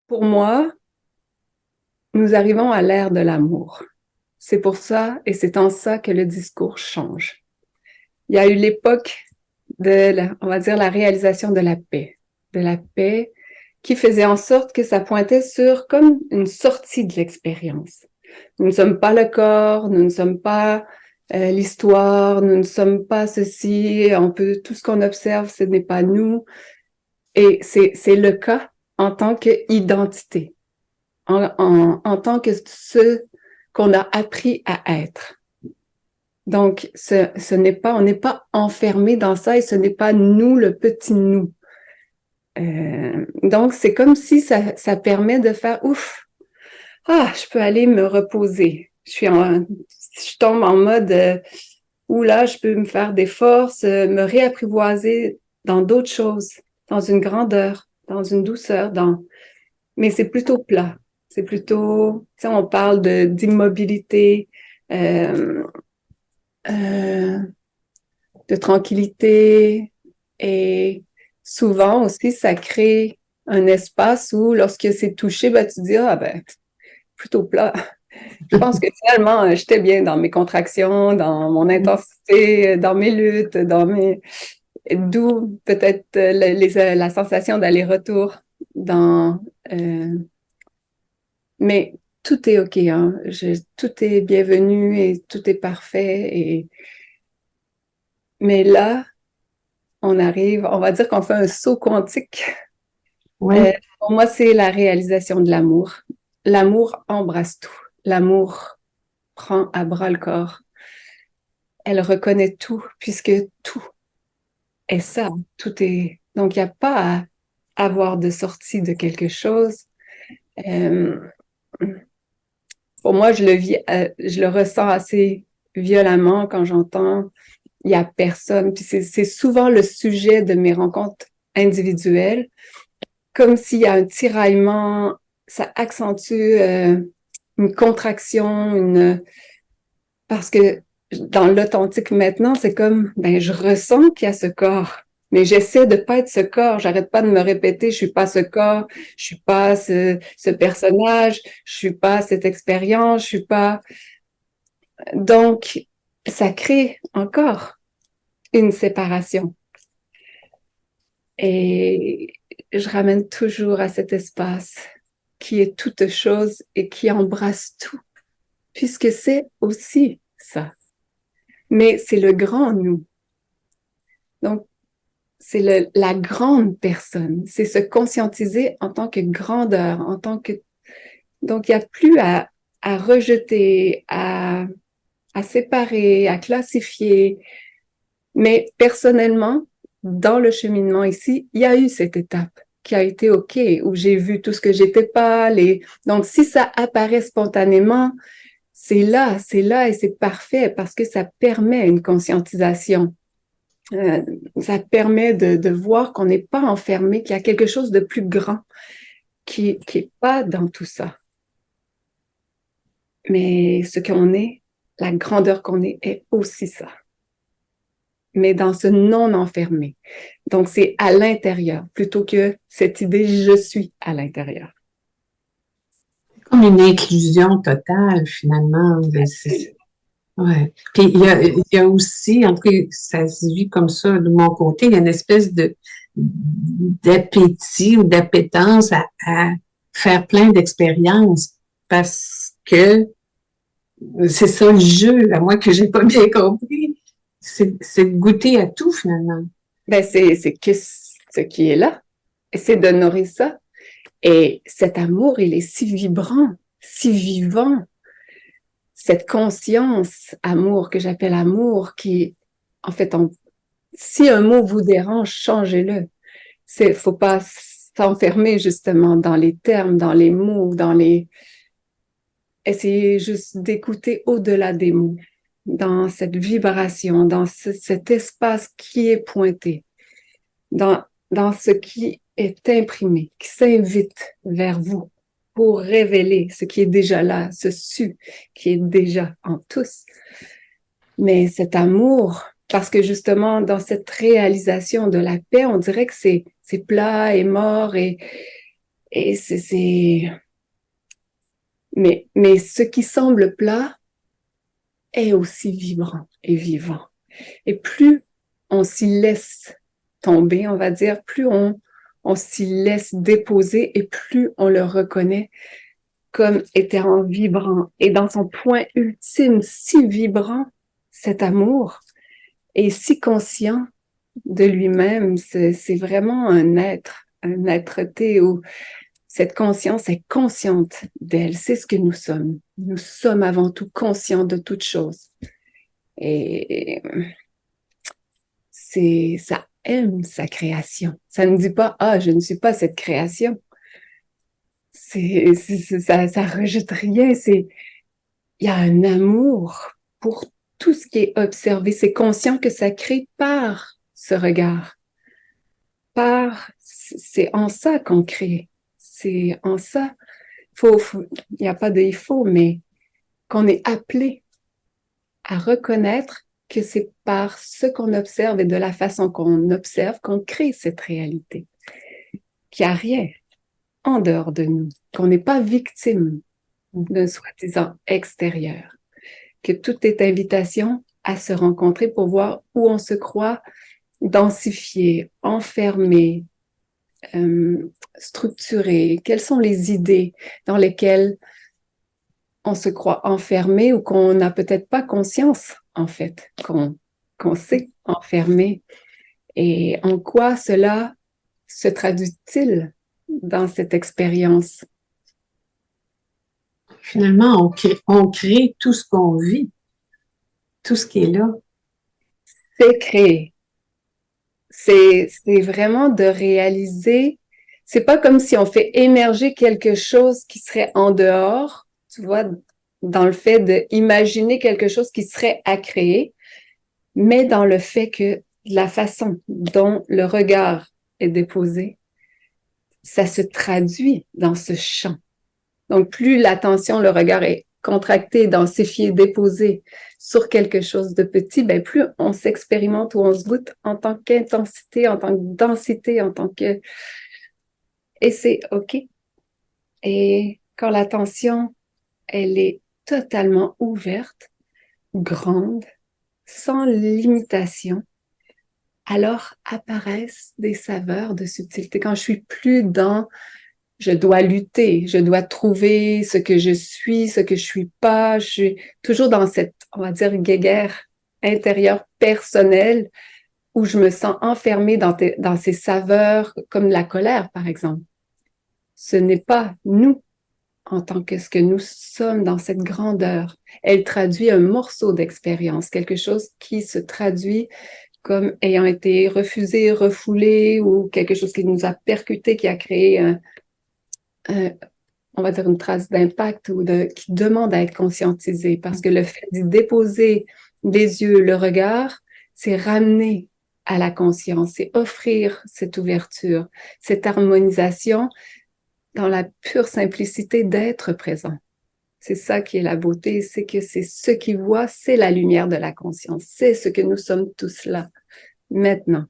Pour moi, nous arrivons à l'ère de l'amour. C'est pour ça et c'est en ça que le discours change. Il y a eu l'époque on va dire, la réalisation de la paix qui faisait en sorte que ça pointait sur comme une sortie de l'expérience. Nous ne sommes pas le corps, nous ne sommes pas l'histoire, nous ne sommes pas ceci, tout ce qu'on observe, ce n'est pas nous. Et c'est le cas en tant qu'identité, en tant que ce qu'on a appris à être. Donc, on n'est pas enfermé dans ça et ce n'est pas nous, le petit nous. Donc, c'est comme si ça permet de faire ouf, je peux aller me reposer. Je tombe en mode où là, je peux me faire des forces, me réapprivoiser dans d'autres choses, dans une grandeur, dans une douceur, mais c'est plutôt plat. C'est plutôt, tu sais, on parle d'immobilité, euh, euh, de tranquillité et souvent aussi, ça crée un espace où lorsque c'est touché, ben, tu te dis, plutôt plat. Je pense que finalement, j'étais bien dans mes contractions, dans mon intensité, dans mes luttes, d'où peut-être la sensation d'aller-retour dans, euh, mais tout est OK, hein. Tout est bienvenu et tout est parfait mais là, on va dire qu'on fait un saut quantique. Euh, Oui, pour moi, c'est la réalisation de l'amour. L'amour embrasse tout. L'amour prend à bras le corps. Elle reconnaît tout, puisque tout est ça. Tout est. Donc, il n'y a pas à avoir de sortie de quelque chose. Euh, pour moi, je le ressens assez violemment quand j'entends il n'y a personne. Puis c'est souvent le sujet de mes rencontres individuelles, comme s'il y a un tiraillement, ça accentue une contraction, parce que dans l'authentique maintenant, c'est comme, ben, je ressens qu'il y a ce corps, mais j'essaie de pas être ce corps. J'arrête pas de me répéter, je suis pas ce corps, je suis pas ce personnage, je suis pas cette expérience, je suis pas. Donc, ça crée encore une séparation. Et je ramène toujours à cet espace qui est toute chose et qui embrasse tout, puisque c'est aussi ça. Mais c'est le grand nous. Donc, c'est la grande personne. C'est se conscientiser en tant que grandeur, en tant que... Donc, il n'y a plus à rejeter, à séparer, à classifier. Mais personnellement, dans le cheminement ici, il y a eu cette étape qui a été OK, où j'ai vu tout ce que j'étais pas. Donc, si ça apparaît spontanément, c'est là et c'est parfait parce que ça permet une conscientisation. Euh, Ça permet de voir qu'on n'est pas enfermé, qu'il y a quelque chose de plus grand qui est pas dans tout ça. Mais ce qu'on est, la grandeur qu'on est aussi ça. Mais dans ce non enfermé. Donc, c'est à l'intérieur plutôt que cette idée je suis à l'intérieur. comme une inclusion totale, finalement. Ouais. Puis il y a aussi, en tout cas, ça se vit comme ça de mon côté, il y a une espèce de d'appétit ou d'appétence à faire plein d'expériences parce que c'est ça le jeu, à moi que j'ai pas bien compris. C'est de goûter à tout, finalement. Ben, c'est que ce qui est là. Et c'est de nourrir ça. Et cet amour, il est si vibrant, si vivant. Cette conscience, amour, que j'appelle amour, en fait, si un mot vous dérange, changez-le. Faut pas s'enfermer justement dans les termes, dans les mots, essayez juste d'écouter au-delà des mots, dans cette vibration, dans cet espace qui est pointé, dans ce qui est imprimé, qui s'invite vers vous pour révéler ce qui est déjà là, ce su qui est déjà en tous. Mais cet amour, parce que justement, dans cette réalisation de la paix, on dirait que c'est plat et mort Et mais ce qui semble plat est aussi vibrant et vivant. Et plus on s'y laisse tomber, on va dire, plus on s'y laisse déposer et plus on le reconnaît comme étant vibrant. Et dans son point ultime, si vibrant, cet amour est si conscient de lui-même, c'est vraiment un être-té où cette conscience est consciente d'elle, c'est ce que nous sommes. Nous sommes avant tout conscients de toutes choses. Et ça aime sa création. Ça ne dit pas, ah, je ne suis pas cette création. Ça rejette rien. Il y a un amour pour tout ce qui est observé. C'est conscient que ça crée par ce regard. C'est en ça qu'on crée. C'est en ça. Il n'y a pas de il faut, mais qu'on est appelé à reconnaître que c'est par ce qu'on observe et de la façon qu'on observe qu'on crée cette réalité. Qu'il n'y a rien en dehors de nous, qu'on n'est pas victime d'un soi-disant extérieur, que tout est invitation à se rencontrer pour voir où on se croit densifié, enfermé, structuré, quelles sont les idées dans lesquelles on se croit enfermé ou qu'on n'a peut-être pas conscience, en fait, qu'on s'est enfermé. Et en quoi cela se traduit-il dans cette expérience? Finalement, on crée tout ce qu'on vit, tout ce qui est là. C'est créer. C'est vraiment de réaliser. C'est pas comme si on fait émerger quelque chose qui serait en dehors, tu vois, dans le fait d'imaginer quelque chose qui serait à créer, mais dans le fait que la façon dont le regard est déposé, ça se traduit dans ce champ. Donc, plus l'attention, le regard est contracté, densifié, déposé sur quelque chose de petit, ben plus on s'expérimente ou on se goûte en tant qu'intensité, en tant que densité, en tant que... Et c'est OK. Et quand l'attention, elle est totalement ouverte, grande, sans limitation, alors apparaissent des saveurs de subtilité. Quand je suis plus dans je dois lutter, je dois trouver ce que je suis, ce que je suis pas, je suis toujours dans cette, on va dire, guéguerre intérieure personnelle où je me sens enfermée dans ces saveurs comme la colère, par exemple. Ce n'est pas nous en tant que ce que nous sommes dans cette grandeur. Elle traduit un morceau d'expérience, quelque chose qui se traduit comme ayant été refusé, refoulé ou quelque chose qui nous a percuté, qui a créé on va dire une trace d'impact ou qui demande à être conscientisé parce que le fait d'y déposer les yeux, le regard, c'est ramener à la conscience, c'est offrir cette ouverture, cette harmonisation dans la pure simplicité d'être présent. C'est ça qui est la beauté, c'est que c'est ce qui voit, c'est la lumière de la conscience, c'est ce que nous sommes tous là, maintenant.